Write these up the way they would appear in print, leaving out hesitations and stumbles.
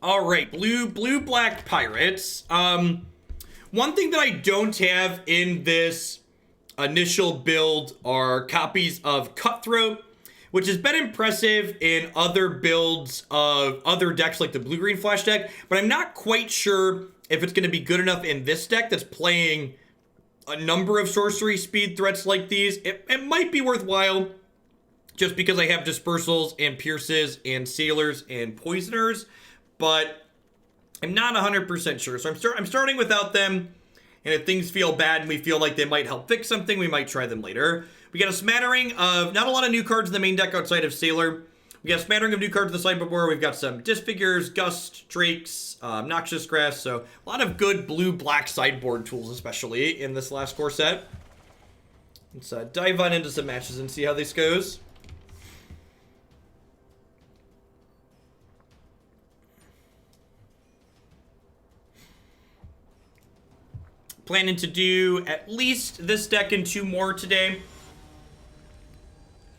All right, blue-black pirates. One thing that I don't have in this initial build are copies of Cutthroat, which has been impressive in other builds of other decks like the blue-green flash deck, but I'm not quite sure if it's going to be good enough in this deck that's playing a number of sorcery speed threats like these. It might be worthwhile just because I have dispersals and pierces and sailors and poisoners, but I'm not 100% sure. So I'm starting without them, and if things feel bad and we feel like they might help fix something, we might try them later. We got a smattering of, not a lot of new cards in the main deck outside of Sailor. We got a smattering of new cards in the sideboard where we've got some Disfigures, Gust, Drakes, Noxious Grasp, so a lot of good blue-black sideboard tools, especially in this last core set. Let's dive on into some matches and see how this goes. Planning to do at least this deck and 2 more today.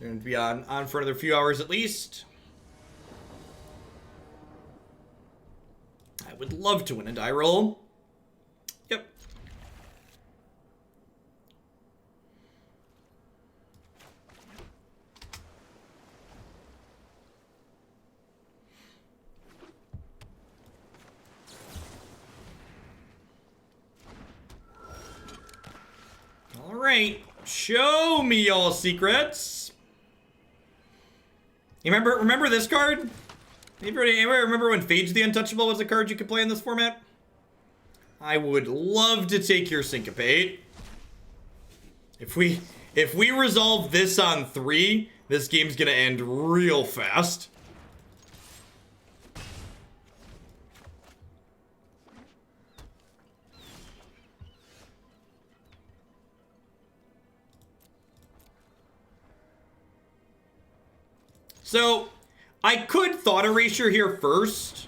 We're going to be on for another few hours at least. I would love to win a die roll. Yep. All right. Show me y'all secrets. You remember this card? Anybody remember when Phage the Untouchable was a card you could play in this format? I would love to take your Syncopate. If we resolve this on 3, this game's gonna end real fast. So, I could Thought Erasure here first.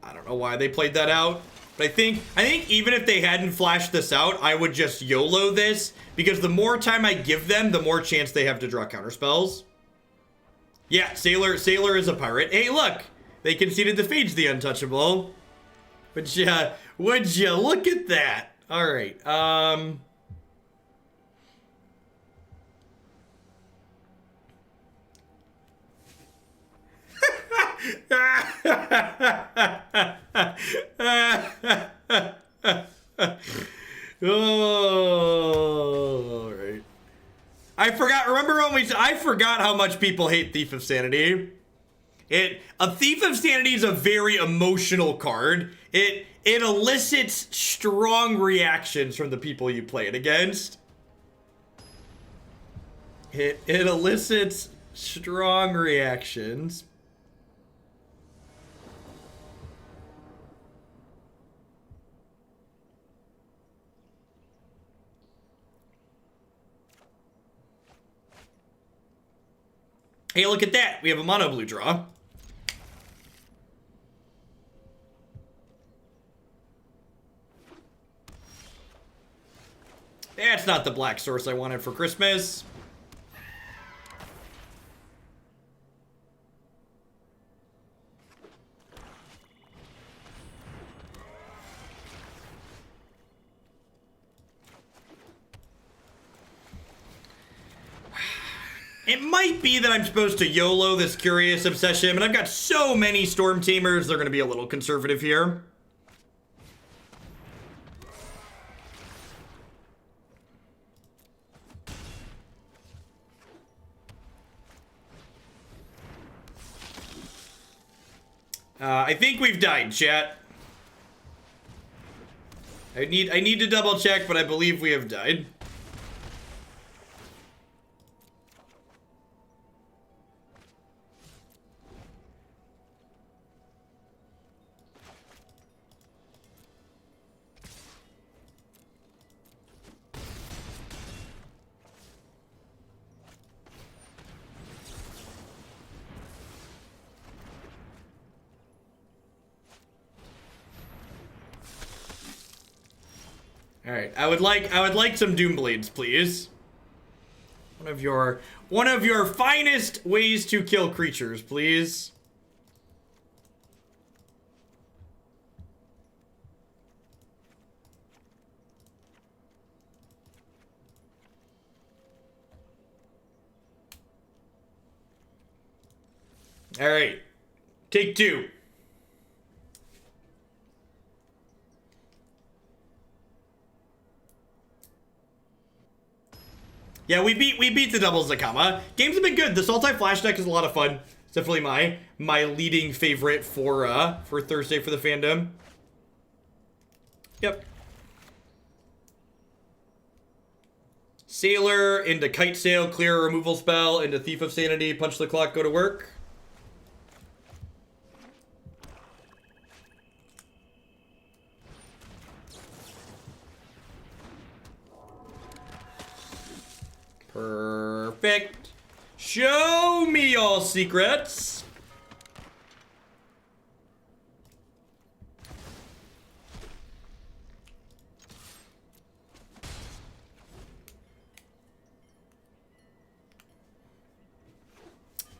I don't know why they played that out. But I think even if they hadn't flashed this out, I would just YOLO this. Because the more time I give them, the more chance they have to draw counterspells. Yeah, Sailor is a pirate. Hey, look! They conceded to Phage the Untouchable. Would ya look at that? Alright, oh, right. I forgot how much people hate Thief of Sanity. A Thief of Sanity is a very emotional card. It elicits strong reactions from the people you play it against. It elicits strong reactions. Hey, look at that. We have a mono blue draw. That's not the black source I wanted for Christmas. It might be that I'm supposed to YOLO this Curious Obsession, but I've got so many Stormtamers, they're going to be a little conservative here. I think we've died, chat. I need to double check, but I believe we have died. All right, I would like some Doomblades, please. One of your finest ways to kill creatures, please. All right. Take two. Yeah, we beat the doubles Nakama. Games have been good. This Sultai Flash deck is a lot of fun. It's definitely my leading favorite for Thursday for the fandom. Yep. Sailor into Kite Sail, clear a removal spell, into Thief of Sanity, punch the clock, go to work. Perfect. Show me all secrets.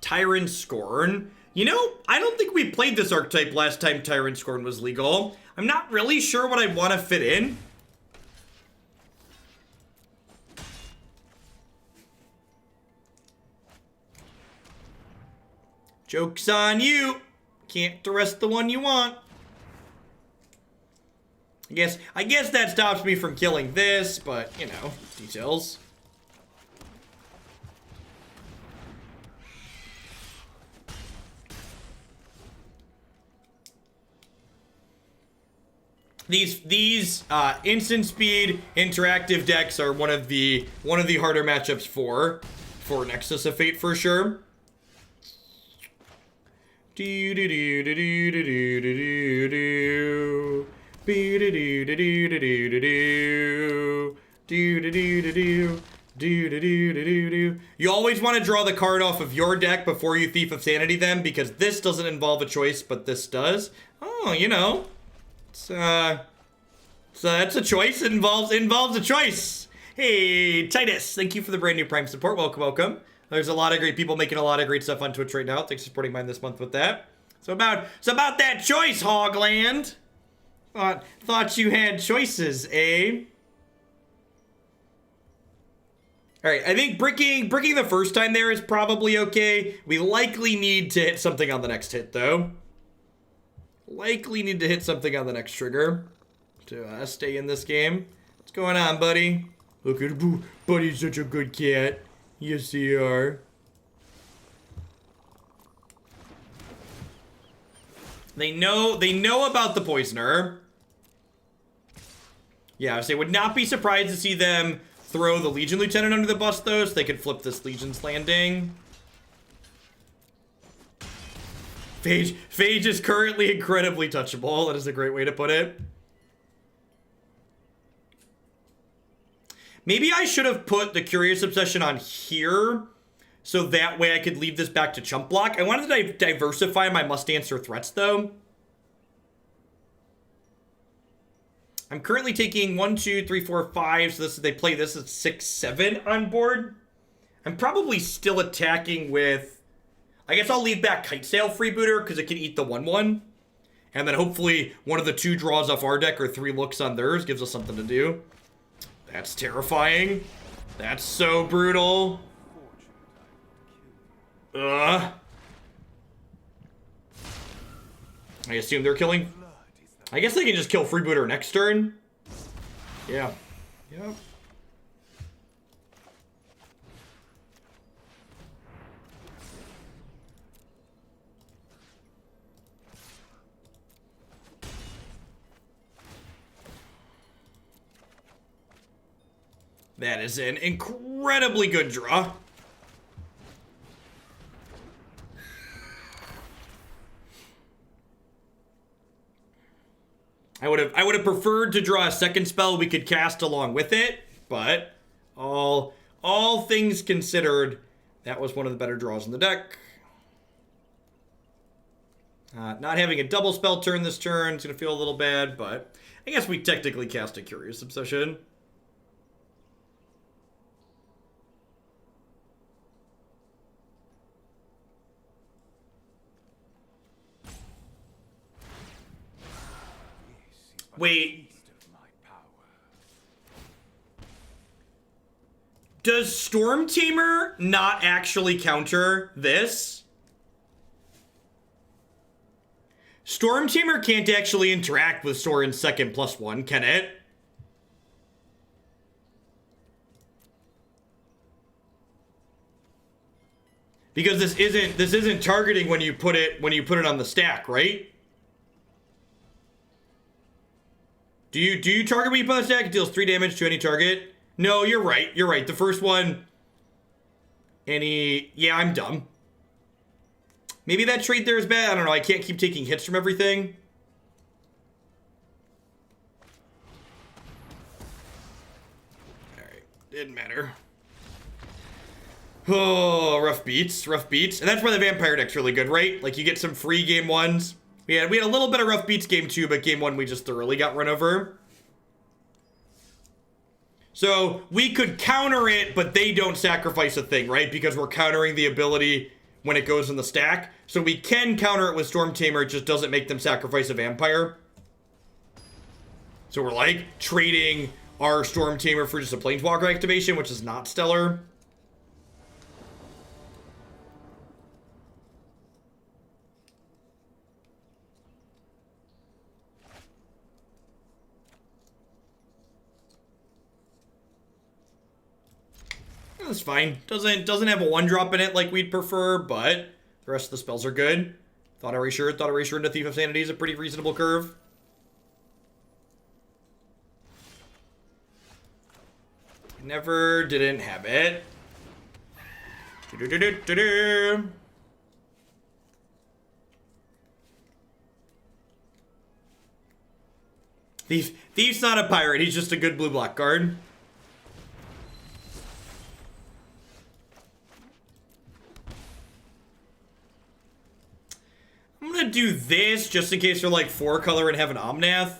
Tyrant Scorn. You know, I don't think we played this archetype last time Tyrant Scorn was legal. I'm not really sure what I want to fit in. Joke's on you. Can't arrest the one you want. I guess that stops me from killing this, but, you know, details. These instant speed interactive decks are one of the harder matchups for Nexus of Fate for sure. You always want to draw the card off of your deck before you Thief of Sanity them, because this doesn't involve a choice, but this does. Oh, you know. So that's a choice. It involves a choice. Hey, Titus, thank you for the brand new Prime support. Welcome, welcome. There's a lot of great people making a lot of great stuff on Twitch right now. Thanks for supporting mine this month with that. So about that choice, Hogland. Thought you had choices, eh? All right, I think bricking the first time there is probably okay. We likely need to hit something on the next hit, though. Likely need to hit something on the next trigger to stay in this game. What's going on, buddy? Look at Buddy's such a good cat. Yes, they are. They know about the Poisoner. Yeah, so I would not be surprised to see them throw the Legion Lieutenant under the bus, though, so they could flip this Legion's Landing. Phage is currently incredibly touchable. That is a great way to put it. Maybe I should have put the Curious Obsession on here, so that way I could leave this back to chump block. I wanted to diversify my must-answer threats, though. I'm currently taking 1, 2, 3, 4, 5, so they play this at 6, 7 on board. I'm probably still attacking with... I guess I'll leave back Kite Sail Freebooter, because it can eat the 1/1. And then hopefully one of the 2 draws off our deck or 3 looks on theirs gives us something to do. That's terrifying. That's so brutal. I assume they're killing. I guess they can just kill Freebooter next turn. Yeah. Yep. That is an incredibly good draw. I would have preferred to draw a second spell we could cast along with it, but all things considered, that was one of the better draws in the deck. Not having a double spell turn this turn is going to feel a little bad, but I guess we technically cast a Curious Obsession. Wait. Does Stormtamer not actually counter this? Stormtamer can't actually interact with Soren's second +1, can it? Because this isn't targeting when you put it on the stack, right? Do you target when you put on the stack? It deals 3 damage to any target. No, you're right. You're right. The first one. Yeah, I'm dumb. Maybe that trait there is bad. I don't know. I can't keep taking hits from everything. Alright. Didn't matter. Oh, rough beats. Rough beats. And that's why the Vampire deck's really good, right? Like, you get some free game 1s. We had a little bit of rough beats game 2, but game 1 we just thoroughly got run over. So, we could counter it, but they don't sacrifice a thing, right? Because we're countering the ability when it goes in the stack. So we can counter it with Stormtamer, it just doesn't make them sacrifice a Vampire. So we're like trading our Stormtamer for just a Planeswalker activation, which is not stellar. That's fine. Doesn't have a 1-drop in it like we'd prefer, but the rest of the spells are good. Thought Erasure into Thief of Sanity is a pretty reasonable curve. Never didn't have it. Thief's not a pirate, he's just a good blue-black card. I'm gonna do this just in case they're like 4-color and have an Omnath.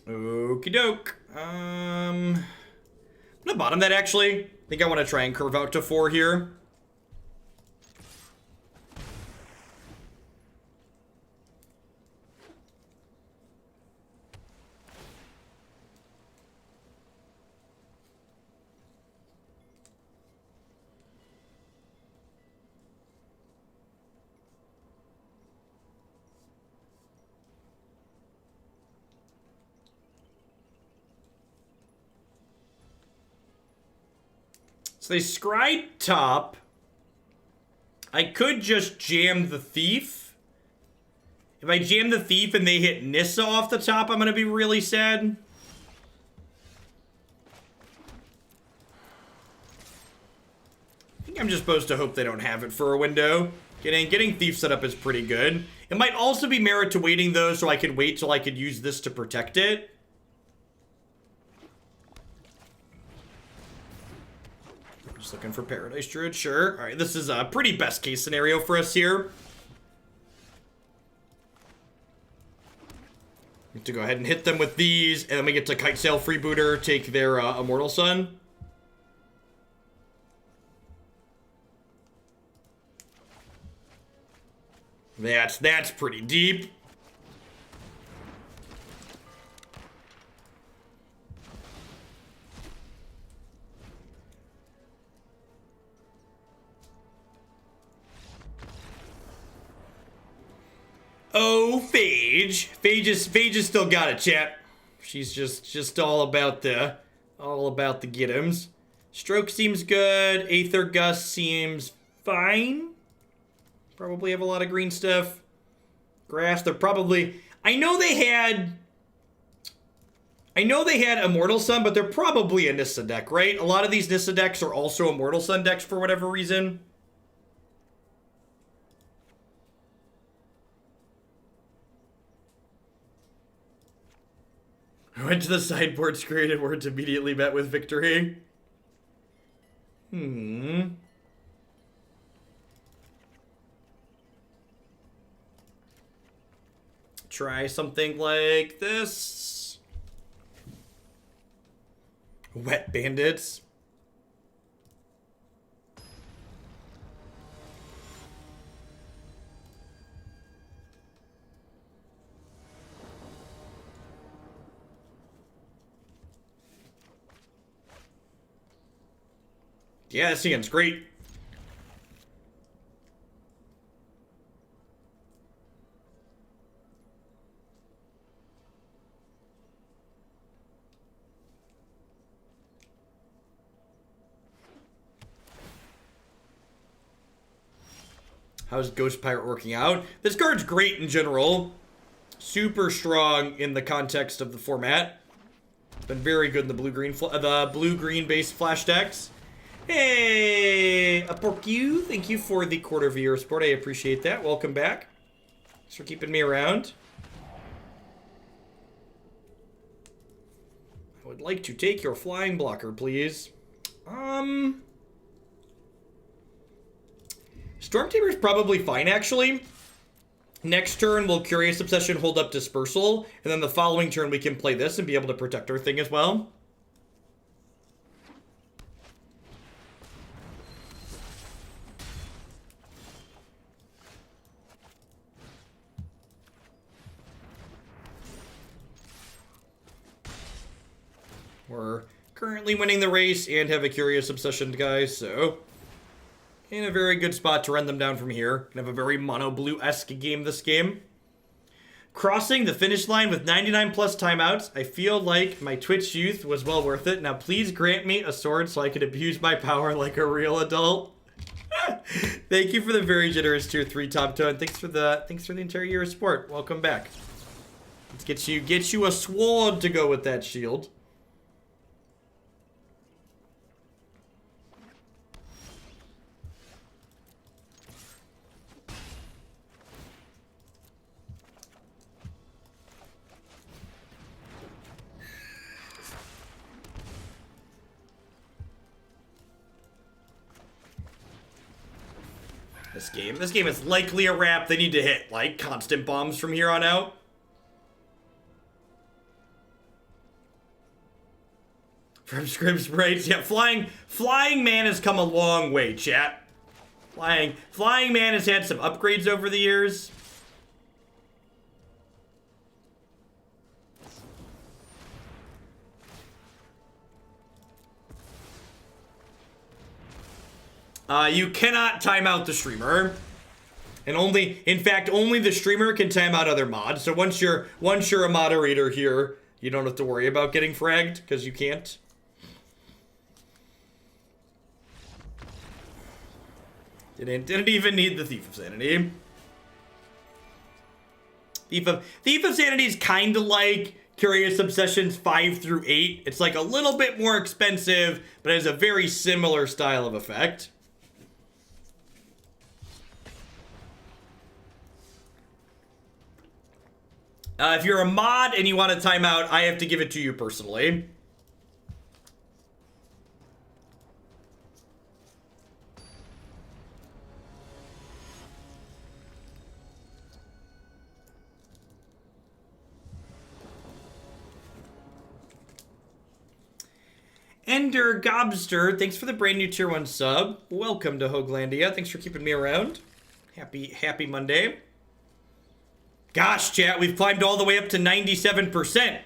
Okie doke. I'm gonna bottom that actually. I think I want to try and curve out to 4 here. So they scry top. I could just jam the Thief. If I jam the Thief and they hit Nissa off the top, I'm going to be really sad. I think I'm just supposed to hope they don't have it for a window. Getting Thief set up is pretty good. It might also be merit to waiting though, so I could wait till I could use this to protect it. Just looking for Paradise Druid, sure. All right, this is a pretty best case scenario for us here. We have to go ahead and hit them with these, and then we get to Kite Sail Freebooter, take their Immortal Sun. That's pretty deep. Oh, Phage. Phage is still got it, chat. She's just all about the get-ems. Stroke seems good. Aether Gust seems fine. Probably have a lot of green stuff. Grass, they're probably... I know they had Immortal Sun, but they're probably a Nissa deck, right? A lot of these Nissa decks are also Immortal Sun decks for whatever reason. I went to the sideboard, created words, immediately met with victory. Try something like this. Wet Bandits. Yeah, this thing's great. How's Ghost Pirate working out? This card's great in general. Super strong in the context of the format. Been very good in the blue-green based flash decks. Hey, a Porcu, thank you for the quarter of your support. I appreciate that. Welcome back. Thanks for keeping me around. I would like to take your flying blocker, please. Stormtamer's probably fine, actually. Next turn, we'll Curious Obsession hold up Dispersal, and then the following turn we can play this and be able to protect our thing as well. We're currently winning the race and have a Curious Obsession, guys, so in a very good spot to run them down from here. Gonna have a very mono-blue-esque game this game. Crossing the finish line with 99 plus timeouts. I feel like my Twitch youth was well worth it. Now please grant me a sword so I can abuse my power like a real adult. Thank you for the very generous tier 3 top tone. Thanks for the entire year of support. Welcome back. Let's get you a sword to go with that shield. This game is likely a wrap. They need to hit, like, constant bombs from here on out. From Scrim Sprites. Yeah, flying man has come a long way, chat. Flying man has had some upgrades over the years. You cannot time out the streamer. And in fact, only the streamer can time out other mods. So once you're a moderator here, you don't have to worry about getting fragged, because you can't. Didn't even need the Thief of Sanity. Thief of Sanity is kind of like Curious Obsessions 5 through 8. It's like a little bit more expensive, but it has a very similar style of effect. If you're a mod and you want a timeout, I have to give it to you personally. Ender Gobster, thanks for the brand new tier 1 sub. Welcome to Hoaglandia. Thanks for keeping me around. Happy Monday. Gosh, chat, we've climbed all the way up to 97%.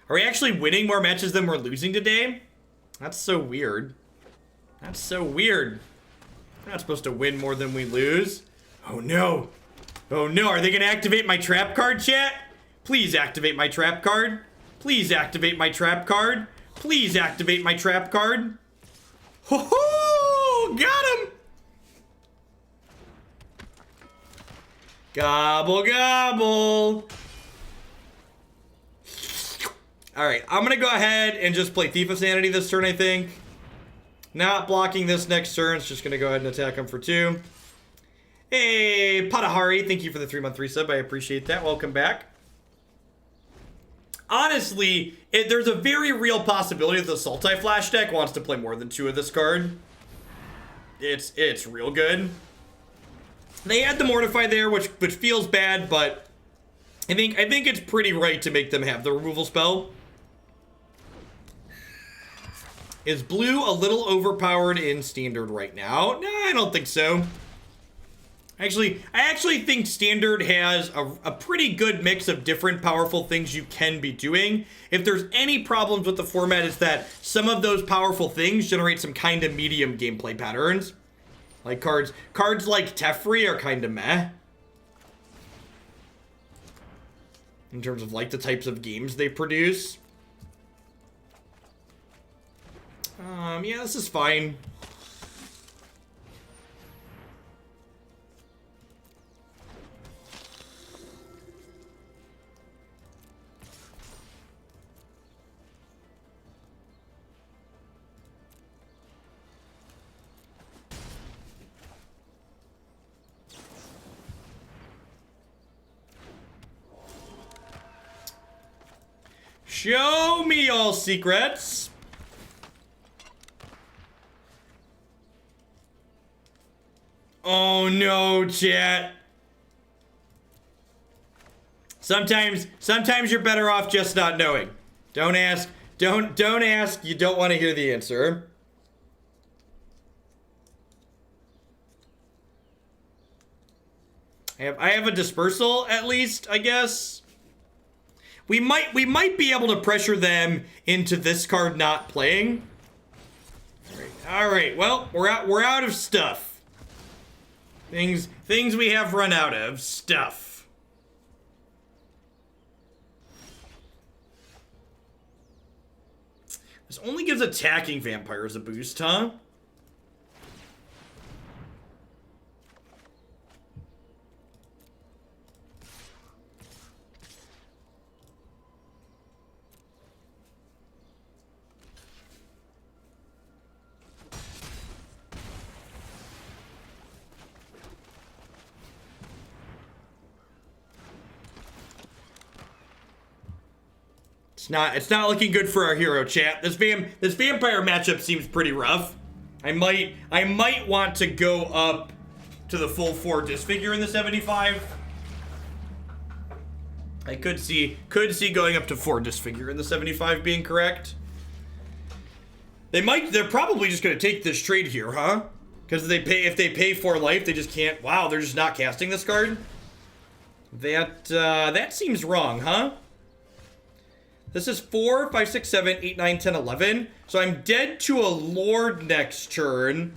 Are we actually winning more matches than we're losing today? That's so weird. That's so weird. We're not supposed to win more than we lose. Oh no. Oh no, are they gonna activate my trap card, chat? Please activate my trap card. Please activate my trap card. Please activate my trap card. Ho ho! Got him! Gobble, gobble. Alright, I'm gonna go ahead and just play Thief of Sanity this turn, I think. Not blocking this next turn. It's just gonna go ahead and attack him for 2. Hey, Patahari, thank you for the 3-month resub. I appreciate that. Welcome back. Honestly, there's a very real possibility that the Sultai Flash deck wants to play more than 2 of this card. It's real good. They had the Mortify there, which feels bad, but I think it's pretty right to make them have the removal spell. Is blue a little overpowered in standard right now? No, I don't think so. I actually think standard has a pretty good mix of different powerful things you can be doing. If there's any problems with the format, it's that some of those powerful things generate some kind of medium gameplay patterns. Like cards like Teferi are kind of meh. In terms of like the types of games they produce. Yeah, this is fine. Show me all secrets. Oh no, chat. Sometimes you're better off just not knowing. Don't ask. Don't ask. You don't want to hear the answer. I have a dispersal at least, I guess. We might be able to pressure them into this card not playing. All right. Well, we're out of stuff. Things we have run out of stuff. This only gives attacking vampires a boost, huh? It's not looking good for our hero, chat. This vampire matchup seems pretty rough. I might want to go up to the full 4 Disfigure in the 75. I could see going up to 4 Disfigure in the 75 being correct. They're probably just gonna take this trade here, huh? Because if they pay 4 life, they just can't. Wow, they're just not casting this card. That seems wrong, huh? This is 4, 5, 6, 7, 8, 9, 10, 11. So I'm dead to a Lord next turn.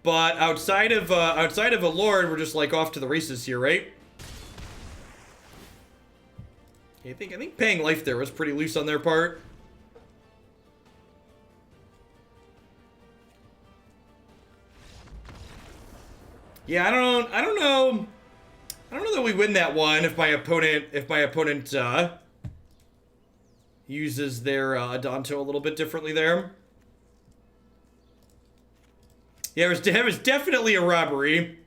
But outside of a Lord, we're just like off to the races here, right? I think paying life there was pretty loose on their part. Yeah, I don't know that we win that one if my opponent uses their Adonto a little bit differently there. Yeah, it was definitely a robbery.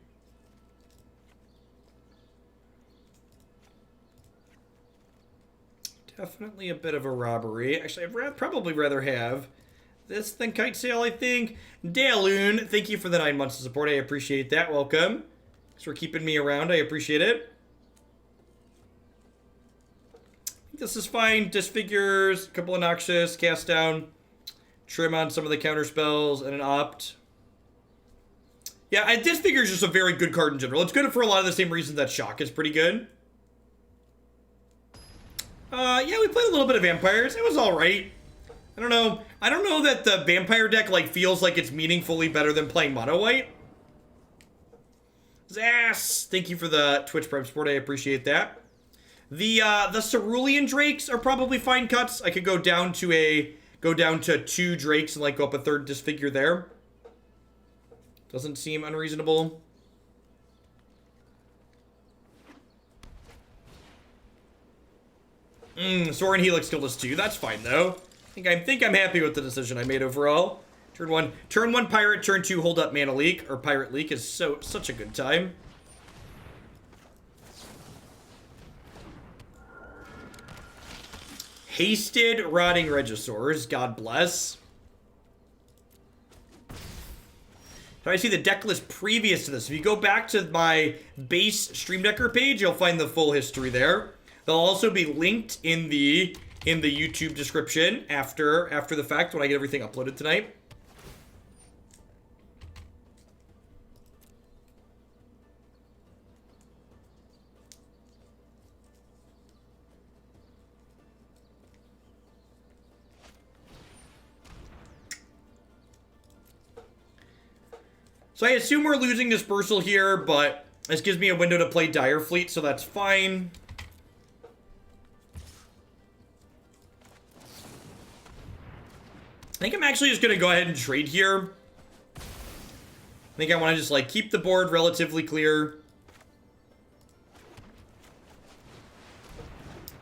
Definitely a bit of a robbery. Actually, I'd probably rather have this than Kite Sail, I think. Daloon, thank you for the 9 months of support. I appreciate that. Welcome. Thanks for keeping me around. I appreciate it. This is fine. Disfigures, a couple of Noxious, cast down, trim on some of the counter spells, and an opt. Yeah, Disfigure is just a very good card in general. It's good for a lot of the same reasons that Shock is pretty good. Yeah, we played a little bit of Vampires. It was alright. I don't know that the Vampire deck, like, feels like it's meaningfully better than playing Mono White. Zass! Thank you for the Twitch Prime support. I appreciate that. The Cerulean Drakes are probably fine cuts. I could go down to 2 Drakes and, like, go up a 3rd Disfigure there. Doesn't seem unreasonable. Soren Helix killed us too. That's fine though. I think I'm happy with the decision I made overall. Turn one Pirate, turn 2 hold up Mana Leak or Pirate Leak is such a good time. Hasted Rotting Regisaurs, God bless. So I see the deck list previous to this. If you go back to my base Stream Decker page, you'll find the full history there. They'll also be linked in the YouTube description after the fact when I get everything uploaded tonight. So I assume we're losing Dispersal here, but this gives me a window to play Dire Fleet, so that's fine. I think I'm actually just going to go ahead and trade here. I think I want to just, like, keep the board relatively clear.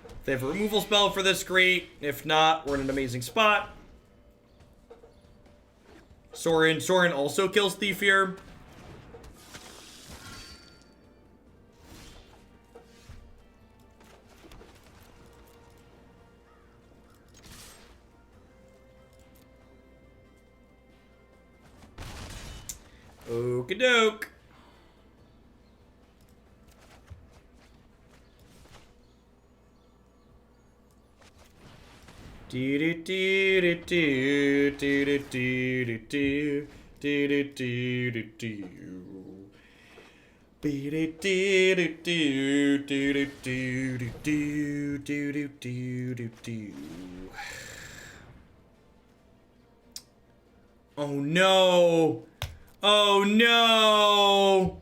If they have a removal spell for this, great. If not, we're in an amazing spot. Sorin also kills Thief here. Okie doke. Do do do do do do do do do do do do. Oh no! Oh no!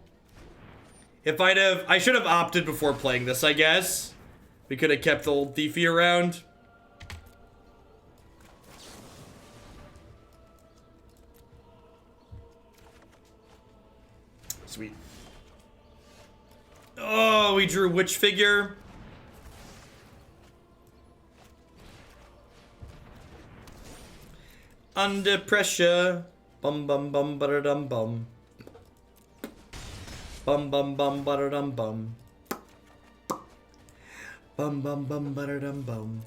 I should have opted before playing this, I guess. We could have kept the old Thiefy around. Sweet. Oh, we drew Witch Figure. Under pressure. Bum bum bum ba dum bum. Bum bum bum ba dum bum. Bum bum bum ba dum bum.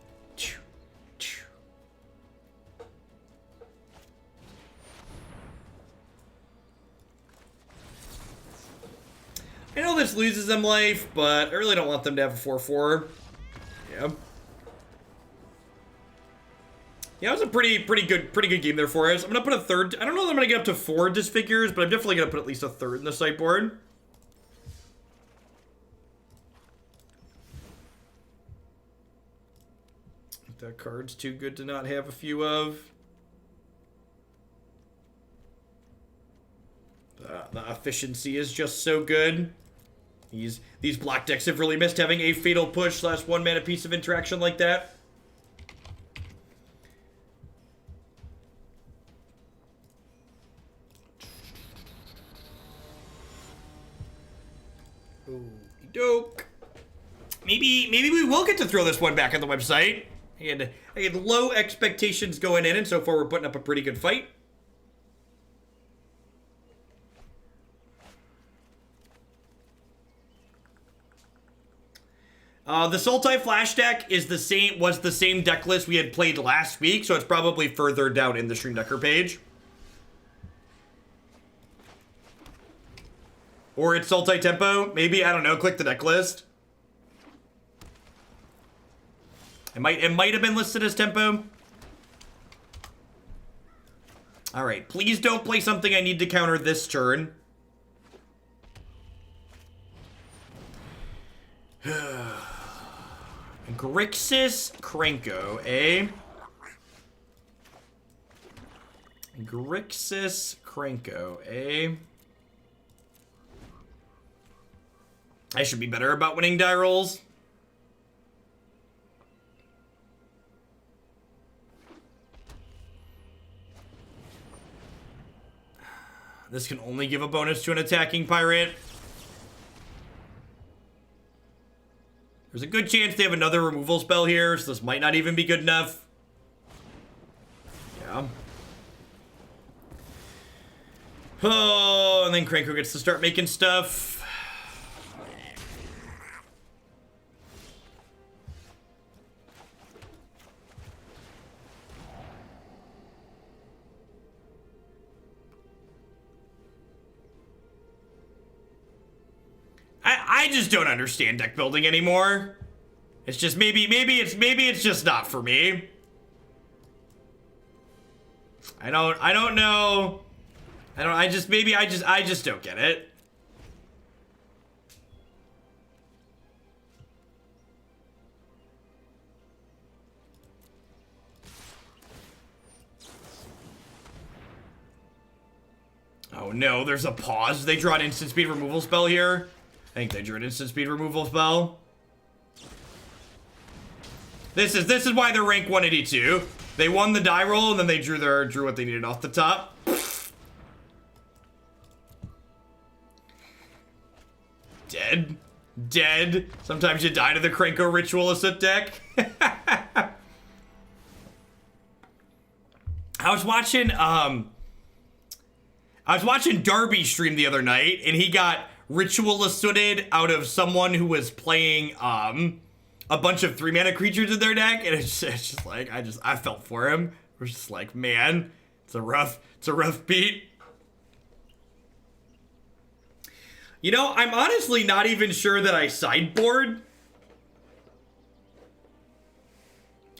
I know this loses them life, but I really don't want them to have a 4/4. Yeah. Yeah, it was a pretty good game there for us. I'm gonna put a third. I don't know that I'm gonna get up to 4 Disfigures, but I'm definitely gonna put at least a third in the sideboard. That card's too good to not have a few of. The efficiency is just so good. These black decks have really missed having a Fatal Push / 1 mana piece of interaction like that. Okey-doke. Maybe we will get to throw this one back on the website. I had low expectations going in, and so far we're putting up a pretty good fight. The Sultai Flash deck was the same deck list we had played last week, so it's probably further down in the Stream Decker page. Or it's Sultai Tempo, maybe, I don't know, click the deck list. It might have been listed as Tempo. Alright, please don't play something I need to counter this turn. Grixis Krenko, eh? Grixis Krenko, eh? I should be better about winning die rolls. This can only give a bonus to an attacking pirate. There's a good chance they have another removal spell here, so this might not even be good enough. Yeah. Oh, and then Krenko gets to start making stuff. I just don't understand deck building anymore. It's just maybe it's just not for me. I don't know. I just don't get it. Oh no, there's a pause. They draw an instant speed removal spell here. I think they drew an instant speed removal spell. This is why they're rank 182. They won the die roll and then they drew what they needed off the top. Dead. Sometimes you die to the Krenko Ritualist deck. I was watching Darby stream the other night, and he got Ritualisted out of someone who was playing a bunch of 3-mana creatures in their deck, and it's just like I felt for him. We're just like, man, it's a rough beat. You know, I'm honestly not even sure that I sideboard.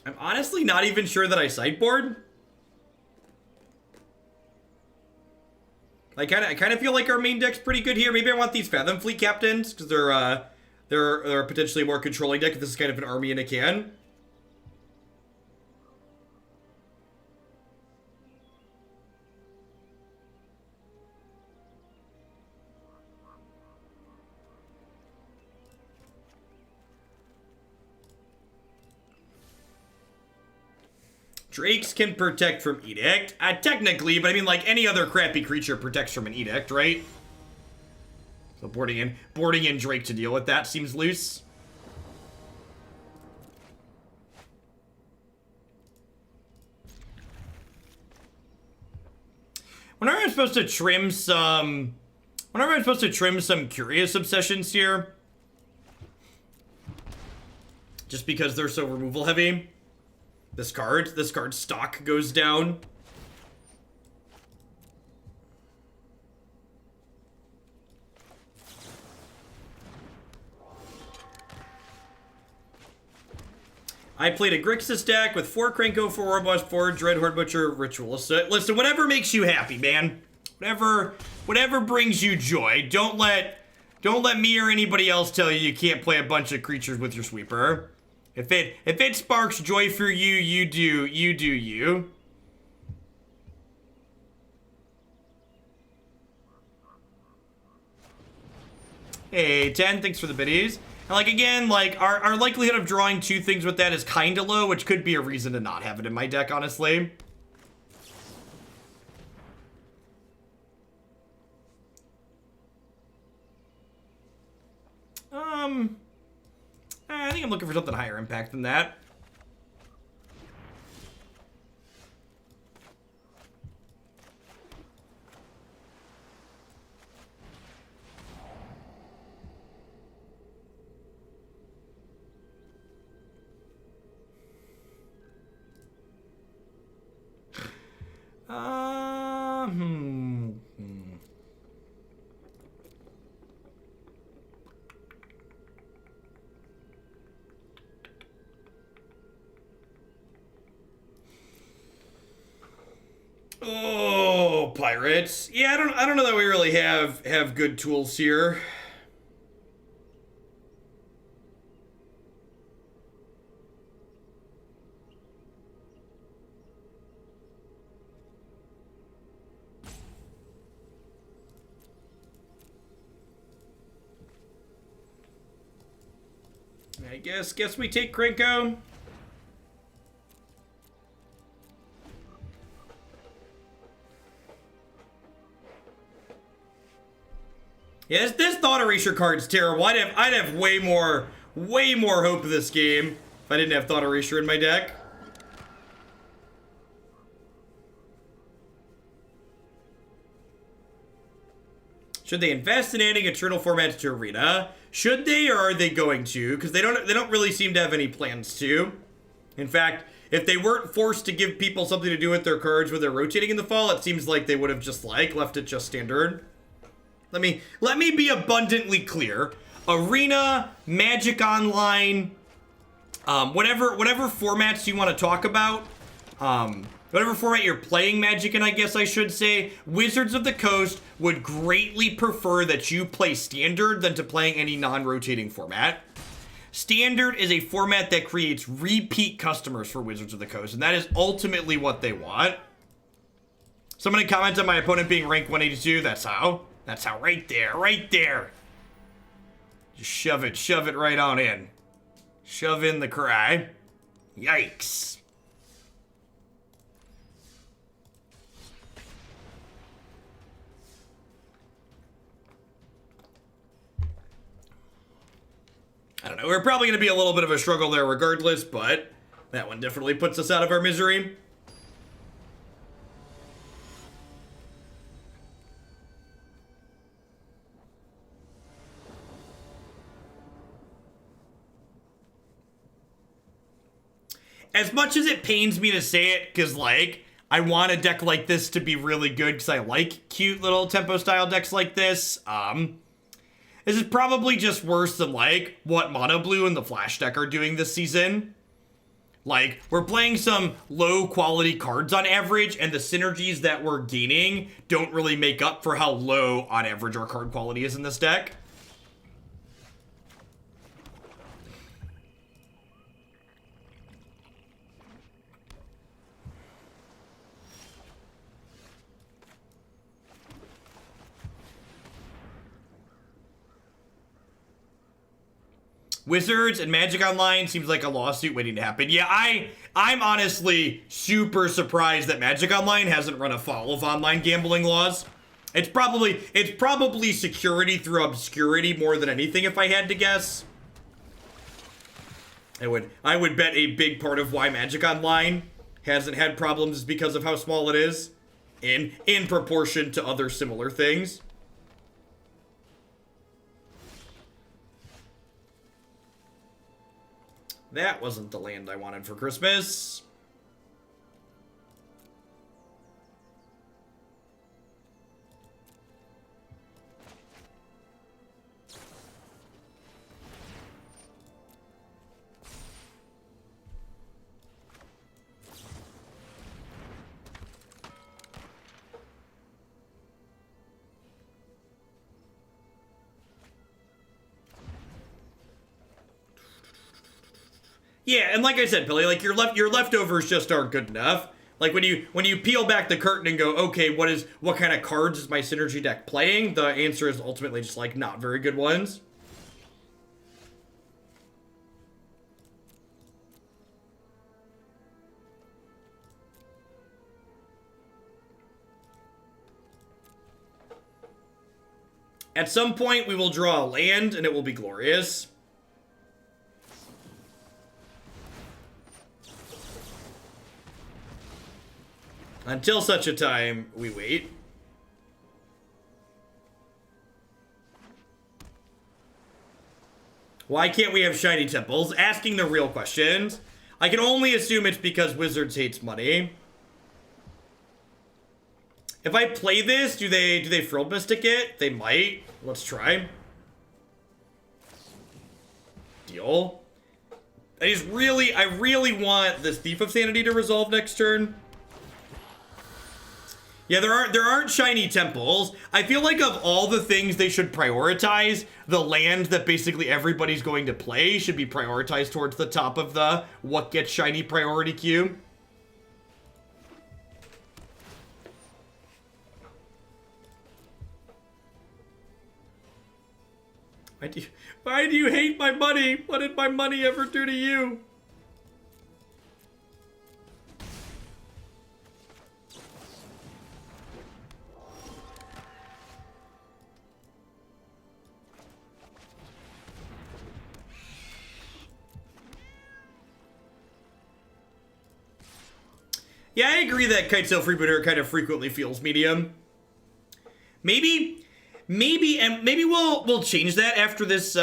I'm honestly not even sure that I sideboard. I kind of feel like our main deck's pretty good here. Maybe I want these Fathom Fleet Captains because they're potentially a more controlling deck if this is kind of an army in a can. Drakes can protect from Edict. Technically, but I mean, like, any other crappy creature protects from an Edict, right? So boarding in Drake to deal with that seems loose. Whenever I'm supposed to trim some... Whenever I'm supposed to trim some Curious Obsessions here. Just because they're so removal heavy. This card's stock goes down. I played a Grixis deck with 4 Krenko, 4 Orboss, 4 Dreadhorde Butcher, Ritualist. So, listen, whatever makes you happy, man. Whatever brings you joy. Don't let me or anybody else tell you can't play a bunch of creatures with your sweeper. If it sparks joy for you, you do you. Hey, 10, thanks for the biddies. And like, again, like, our likelihood of drawing 2 things with that is kinda low, which could be a reason to not have it in my deck, honestly. I think I'm looking for something higher impact than that. Oh, pirates. Yeah, I don't know that we really have good tools here. I guess we take Krenko. Yeah, this Thought Erasure card's terrible. I'd have way more hope of this game if I didn't have Thought Erasure in my deck. Should they invest in adding Eternal formats to Arena? Should they, or are they going to? Because they don't really seem to have any plans to. In fact, if they weren't forced to give people something to do with their cards when they're rotating in the fall, it seems like they would have just left it just standard. Let me be abundantly clear. Arena, Magic Online, whatever formats you want to talk about, whatever format you're playing Magic in, I guess I should say, Wizards of the Coast would greatly prefer that you play Standard than to playing any non-rotating format. Standard is a format that creates repeat customers for Wizards of the Coast, and that is ultimately what they want. Somebody comment on my opponent being rank 182. That's how, right there. Just shove it right on in. Shove in the cry. Yikes. I don't know, we're probably going to be a little bit of a struggle there regardless, but that one definitely puts us out of our misery. As much as it pains me to say it, because, like, I want a deck like this to be really good, because I like cute little tempo style decks like this, This is probably just worse than, like, what Mono Blue and the Flash deck are doing this season. Like, we're playing some low-quality cards on average, and the synergies that we're gaining don't really make up for how low, on average, our card quality is in this deck. Wizards and Magic Online seems like a lawsuit waiting to happen. Yeah, I'm honestly super surprised that Magic Online hasn't run afoul of online gambling laws. It's probably security through obscurity more than anything, if I had to guess. I would bet a big part of why Magic Online hasn't had problems is because of how small it is in proportion to other similar things. That wasn't the land I wanted for Christmas. Yeah, and like I said, Billy, like your leftovers just aren't good enough. Like when you peel back the curtain and go, okay, what kind of cards is my synergy deck playing? The answer is ultimately just like not very good ones. At some point, we will draw a land, and it will be glorious. Until such a time, we wait. Why can't we have shiny temples? Asking the real questions. I can only assume it's because Wizards hates money. If I play this, do they Frilled Mystic it? They might. Let's try. Deal. I really want this Thief of Sanity to resolve next turn. Yeah, there aren't shiny temples. I feel like of all the things they should prioritize, the land that basically everybody's going to play should be prioritized towards the top of the what gets shiny priority queue. Why do you hate my money? What did my money ever do to you? Yeah, I agree that Kitesail Freebooter kind of frequently feels medium. Maybe we'll change that after this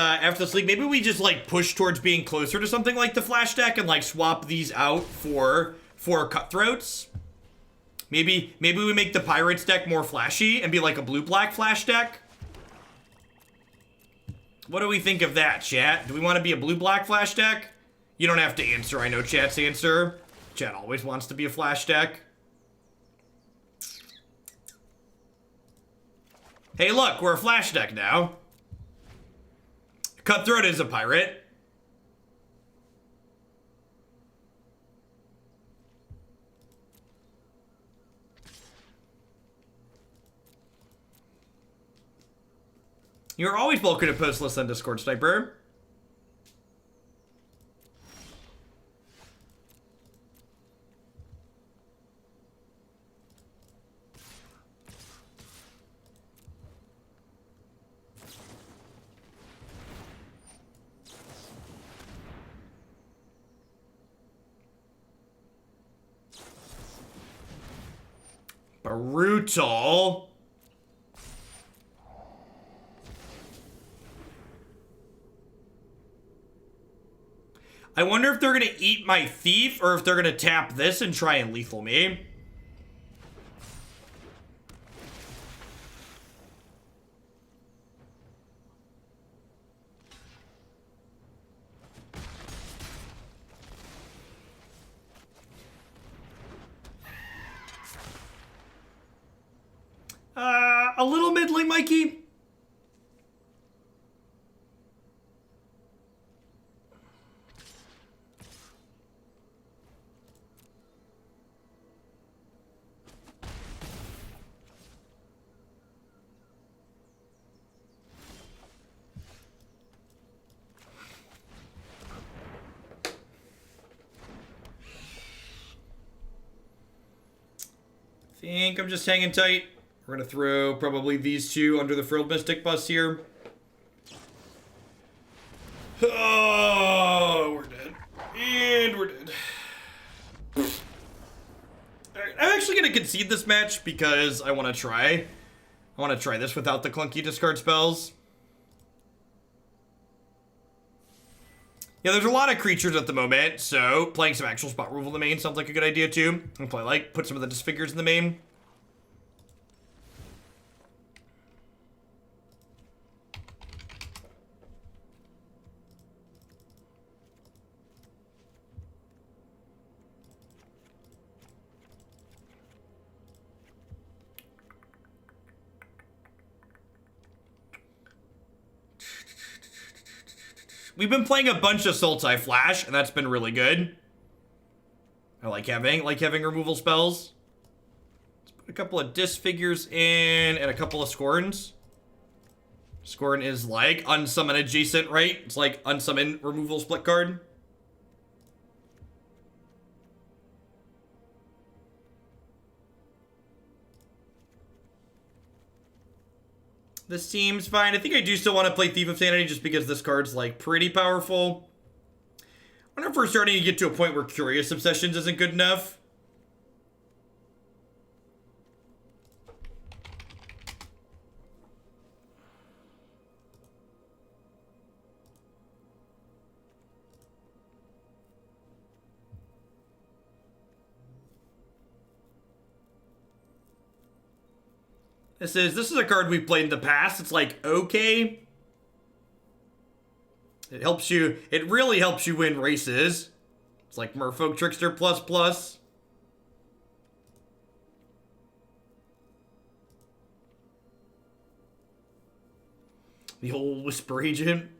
league. Maybe we just like push towards being closer to something like the Flash deck and like swap these out for Cutthroats. Maybe we make the Pirates deck more flashy and be like a blue-black Flash deck. What do we think of that, chat? Do we want to be a blue-black Flash deck? You don't have to answer. I know chat's answer. Chat always wants to be a Flash deck. Hey, look, we're a Flash deck now. Cutthroat is a pirate. You're always welcome to post lists on Discord, Sniper. Brutal. I wonder if they're going to eat my Thief or if they're going to tap this and try and lethal me. A little middling, Mikey. Think I'm just hanging tight. We're gonna throw probably these two under the Frilled Mystic bus here. Oh, we're dead. And we're dead. Alright, I'm actually gonna concede this match because I wanna try. I wanna try this without the clunky discard spells. Yeah, there's a lot of creatures at the moment, so playing some actual spot removal in the main sounds like a good idea too. And play like put some of the Disfigures in the main. We've been playing a bunch of Sultai Flash, and that's been really good. I like having removal spells. Let's put a couple of Disfigures in and a couple of Scorns. Scorn is like unsummon adjacent, right? It's like unsummon removal split card. This seems fine. I think I do still want to play Thief of Sanity just because this card's like pretty powerful. I wonder if we're starting to get to a point where Curious Obsessions isn't good enough. This is a card we've played in the past. It's like, okay. It helps you, it really helps you win races. It's like Merfolk Trickster ++. The old Whisper Agent.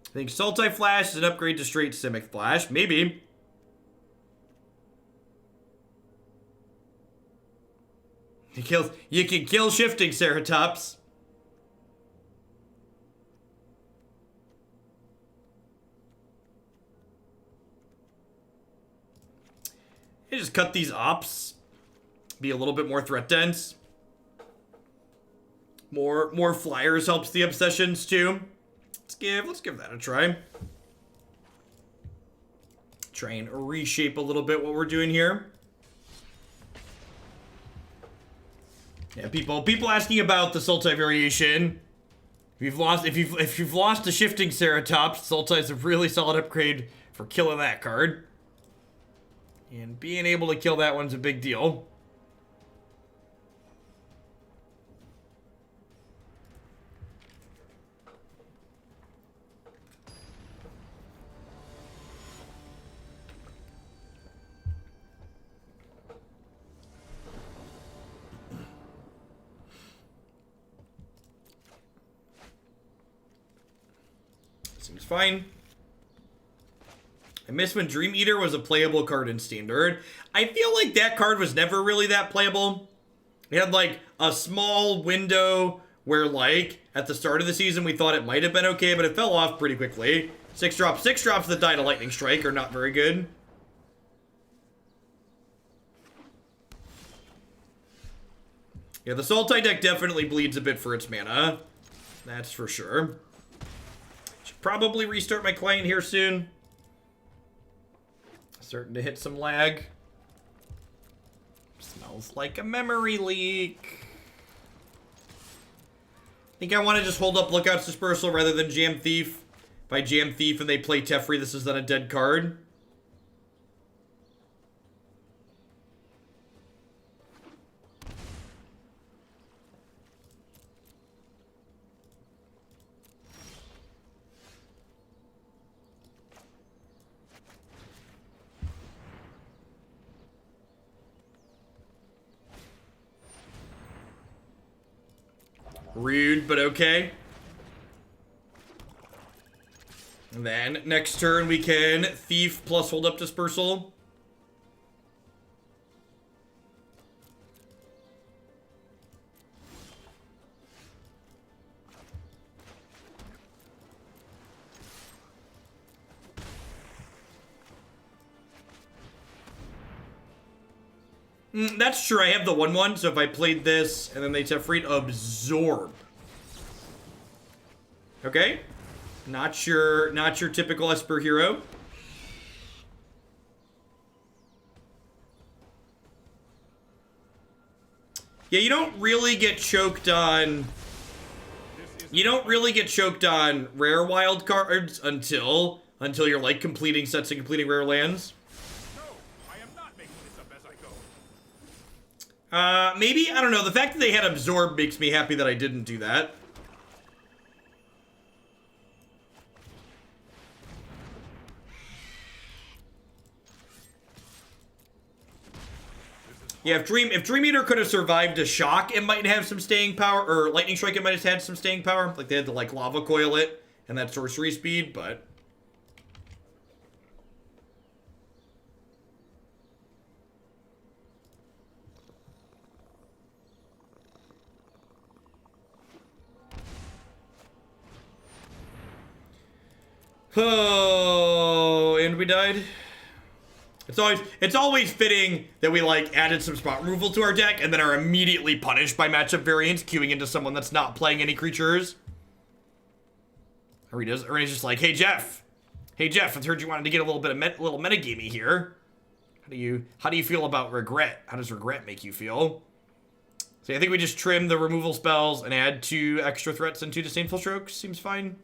I think Sultai Flash is an upgrade to straight Simic Flash. Maybe. You can kill Shifting Ceratops. You just cut these ops. Be a little bit more threat dense. More flyers helps the obsessions too. Let's give that a try. Try and reshape a little bit what we're doing here. Yeah, people asking about the Sultai variation. If you've lost a Shifting Ceratops, Sultai's a really solid upgrade for killing that card. And being able to kill that one's a big deal. Seems fine. I miss when Dream Eater was a playable card in Standard. I feel like that card was never really that playable. It had like a small window where like at the start of the season we thought it might have been okay, but it fell off pretty quickly. 6-drops that die to Lightning Strike are not very good. Yeah, the Sultai deck definitely bleeds a bit for its mana. That's for sure. Should probably restart my client here soon. Starting to hit some lag. Smells like a memory leak. I think I want to just hold up Lookout's Dispersal rather than Jam Thief. If I Jam Thief and they play Teferi, this is then a dead card. Rude, but okay. And then next turn we can Thief plus hold up Dispersal. That's true, I have the 1/1, so if I played this and then they Tefreet, absorb. Okay. Not your typical Esper hero. Yeah, you don't really get choked on... You don't really get choked on rare wild cards until you're like completing sets and completing rare lands. No, I am not making this up as I go. Maybe, I don't know, the fact that they had absorb makes me happy that I didn't do that. Yeah, if Dream Eater could have survived a shock, it might have some staying power, or Lightning Strike, it might have had some staying power. Like, they had to, like, Lava Coil it, and that sorcery speed, but... Oh, and we died. It's always fitting that we like added some spot removal to our deck and then are immediately punished by matchup variants, queuing into someone that's not playing any creatures. Or he's just like, hey Jeff, I've heard you wanted to get a little bit of little metagamey here. How do you feel about regret? How does regret make you feel? So I think we just trim the removal spells and add 2 extra threats and 2 Disdainful Strokes. Seems fine.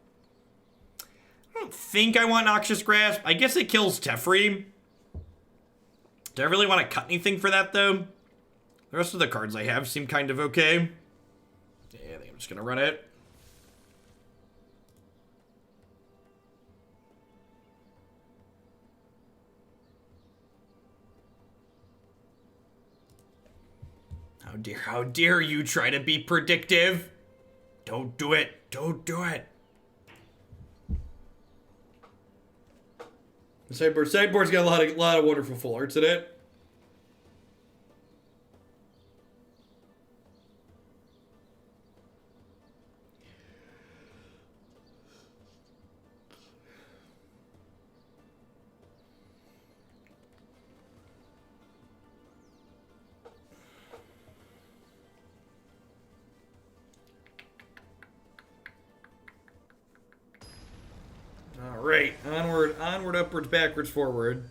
I don't think I want Noxious Grasp. I guess it kills Teferi. Do I really want to cut anything for that, though? The rest of the cards I have seem kind of okay. Yeah, I think I'm just going to run it. How dare you try to be predictive? Don't do it. Don't do it. The sideboard's got a lot of wonderful full arts in it. All right, onward, upwards, backwards, forward.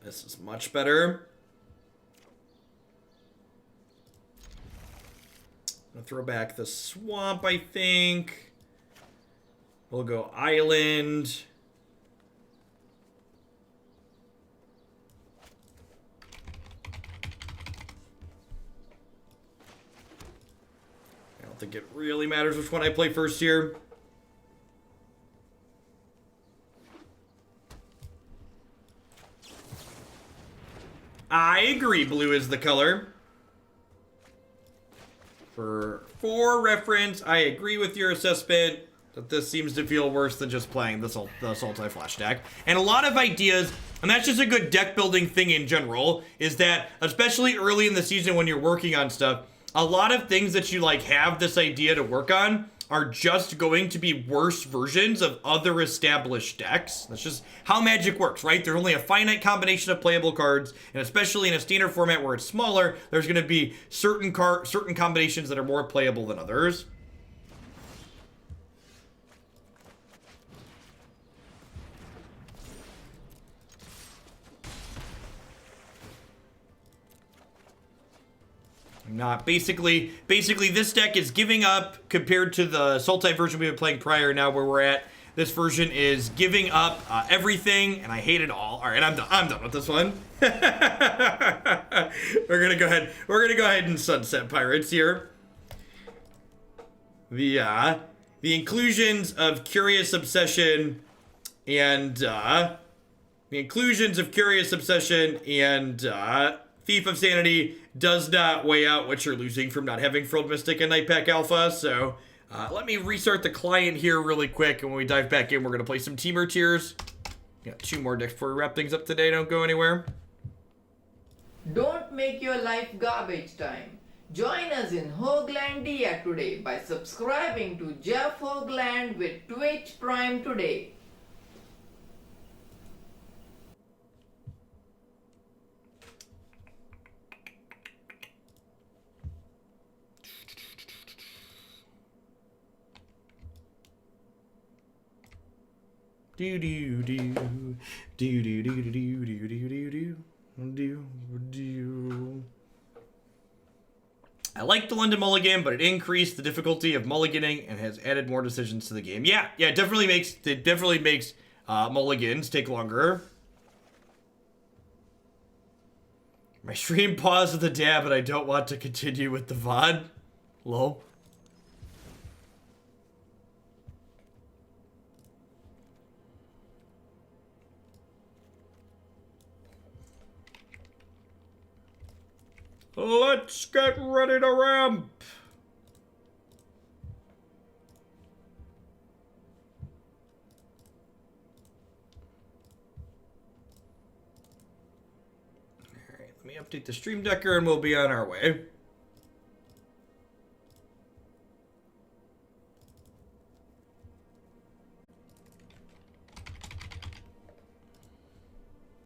This is much better. I'm gonna throw back the swamp, I think. We'll go island. I don't think it really matters which one I play first here. I agree, blue is the color. For reference, I agree with your assessment that this seems to feel worse than just playing the Sultai Flash deck. And a lot of ideas, and that's just a good deck building thing in general, is that, especially early in the season when you're working on stuff, a lot of things that you like have this idea to work on are just going to be worse versions of other established decks. That's just how Magic works, right? There's only a finite combination of playable cards, and especially in a standard format where it's smaller, there's going to be certain combinations that are more playable than others. Not basically this deck is giving up compared to the Sultai version we were playing prior. Now where we're at, this version is giving up everything, and I hate it all. All right, I'm done with this one. We're gonna go ahead and sunset Pirates here. the inclusions of Curious Obsession and Thief of Sanity does not weigh out what you're losing from not having Frilled Mystic and Nightpack Alpha. So let me restart the client here really quick, and when we dive back in, we're gonna play some Teamer Tiers. Got 2 more decks before we wrap things up today. Don't go anywhere. Don't make your life garbage time. Join us in Hoagland Dia today by subscribing to Jeff Hoagland with Twitch Prime today. Do do do do do do do do do do do do. I like the London Mulligan, but it increased the difficulty of mulliganing and has added more decisions to the game. Yeah, it definitely makes mulligans take longer. My stream paused with the dab, and I don't want to continue with the VOD. Lol. Let's get ready to ramp. All right, let me update the stream decker and we'll be on our way.